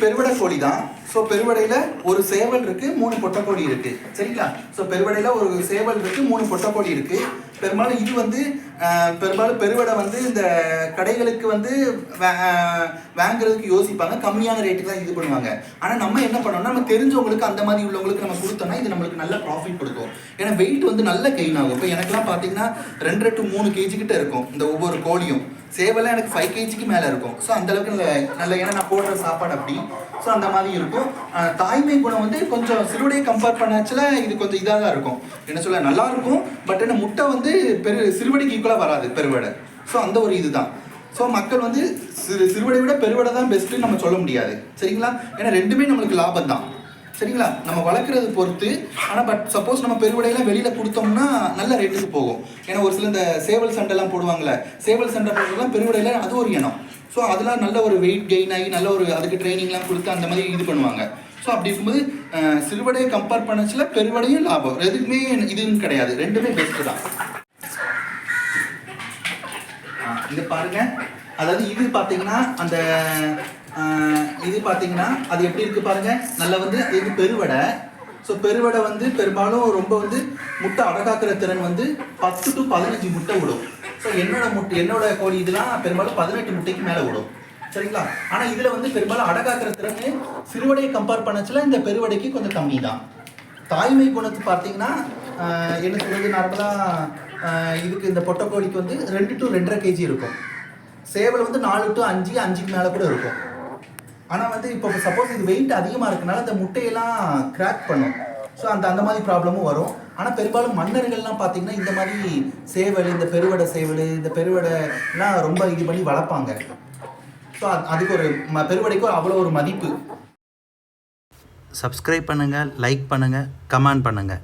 பெருவடை கோழி தான். ஸோ பெருவடையில் ஒரு சேவல் இருக்குது, 3 பொட்டைக்கோழி இருக்குது. சரிங்களா? ஸோ பெருவடையில் ஒரு சேவல் இருக்குது, 3 பொட்டைக்கோழி இருக்குது. பெரும்பாலும் இது வந்து பெருவடை வந்து இந்த கடைகளுக்கு வந்து வாங்குறதுக்கு யோசிப்பாங்க, கம்மியான ரேட்டுக்கு தான் இது பண்ணுவாங்க. ஆனால் நம்ம என்ன பண்ணோம்னா, நம்ம தெரிஞ்சவங்களுக்கு அந்த மாதிரி உள்ளவங்களுக்கு நம்ம கொடுத்தோம்னா இது நம்மளுக்கு நல்ல ப்ராஃபிட் கொடுக்கும். ஏன்னா வெயிட் வந்து நல்ல கெயின் ஆகும். இப்போ எனக்குலாம் பார்த்தீங்கன்னா 2 to 3 kg கிட்ட இருக்கும் இந்த ஒவ்வொரு கோழியும். சேவலாம் எனக்கு 5 kg மேலே இருக்கும். ஸோ அந்தளவுக்கு நல்ல ஏன்னா நான் போடுற சாப்பாடு அப்படி. ஸோ அந்த மாதிரி இருக்கும். தாய்மை குணம் வந்து கொஞ்சம் சிறுவடையை கம்பேர் பண்ணாச்சுல இது கொஞ்சம் இதாக தான் இருக்கும். என்ன சொல்ல, நல்லா இருக்கும். பட் என்ன முட்டை வந்து சிறுவடைக்கு ஈக்குவலாக வராது பெருவடை. ஸோ அந்த ஒரு இதுதான். ஸோ மக்கள் வந்து சிறுவடை விட பெருவடை தான் பெஸ்ட்டுன்னு நம்ம சொல்ல முடியாது. சரிங்களா? ஏன்னா ரெண்டுமே நம்மளுக்கு லாபம் தான். சரிங்களா? நம்ம வளர்க்குறது பொறுத்து. ஆனால் பட் சப்போஸ் நம்ம பெருவடையெல்லாம் வெளியில் கொடுத்தோம்னா நல்ல ரேட்டுக்கு போகும். ஏன்னா ஒரு சில இந்த சேவல் சண்டைலாம் போடுவாங்கள்ல, சேவல் சண்டை போடுறதுலாம் பெருவடையில் அது ஒரு இனம். ஸோ அதெல்லாம் நல்ல ஒரு வெயிட் கெயின் ஆகி நல்ல ஒரு அதுக்கு ட்ரைனிங்லாம் கொடுத்து அந்த மாதிரி இது பண்ணுவாங்க. ஸோ அப்படி இருக்கும்போது சிறுவடையை கம்பேர் பண்ணச்சுல பெருவடையும் லாபம். எதுக்குமே இதுன்னு கிடையாது, ரெண்டுமே பெஸ்ட்டு தான். இது பாருங்க, அதாவது இது பார்த்தீங்கன்னா அந்த இது பார்த்தீங்கன்னா அது எப்படி இருக்குது பாருங்கள். நல்லா வந்து இது பெருவடை. ஸோ பெருவடை வந்து பெரும்பாலும் ரொம்ப வந்து முட்டை அடகாக்கிற திறன் வந்து 10 to 15 முட்டை விடும். ஸோ என்னோட கோழி இதெல்லாம் பெரும்பாலும் 18 முட்டைக்கு மேலே விடும். சரிங்களா? ஆனால் இதில் வந்து பெரும்பாலும் அடகாக்கிற திறன் சிறுவடையை கம்பேர் பண்ணச்சுல இந்த பெருவடைக்கு கொஞ்சம் கம்மி தான். தாய்மை குணத்து பார்த்தீங்கன்னா என்ன சொல்கிறது, நார்மலாக இதுக்கு இந்த பொட்டைக்கோழிக்கு வந்து 2 to 2.5 kg இருக்கும். சேவல் வந்து 4 to 5க்கு மேலே கூட இருக்கும். ஆனால் வந்து இப்போ சப்போஸ் இது வெயிட் அதிகமாக இருக்கனால இந்த முட்டையெல்லாம் கிராக் பண்ணும். ஸோ அந்த மாதிரி ப்ராப்ளமும் வரும். ஆனால் பெரும்பாலும் மன்னர்கள்லாம் பார்த்தீங்கன்னா இந்த மாதிரி சேவல், இந்த பெருவடை சேவல், இந்த பெருவடைலாம் ரொம்ப இது பண்ணி வளர்ப்பாங்க. ஸோ அதுக்கு ஒரு பெருவடைக்கு அவ்வளோ ஒரு மதிப்பு. சப்ஸ்கிரைப் பண்ணுங்கள், லைக் பண்ணுங்கள், கமெண்ட் பண்ணுங்கள்.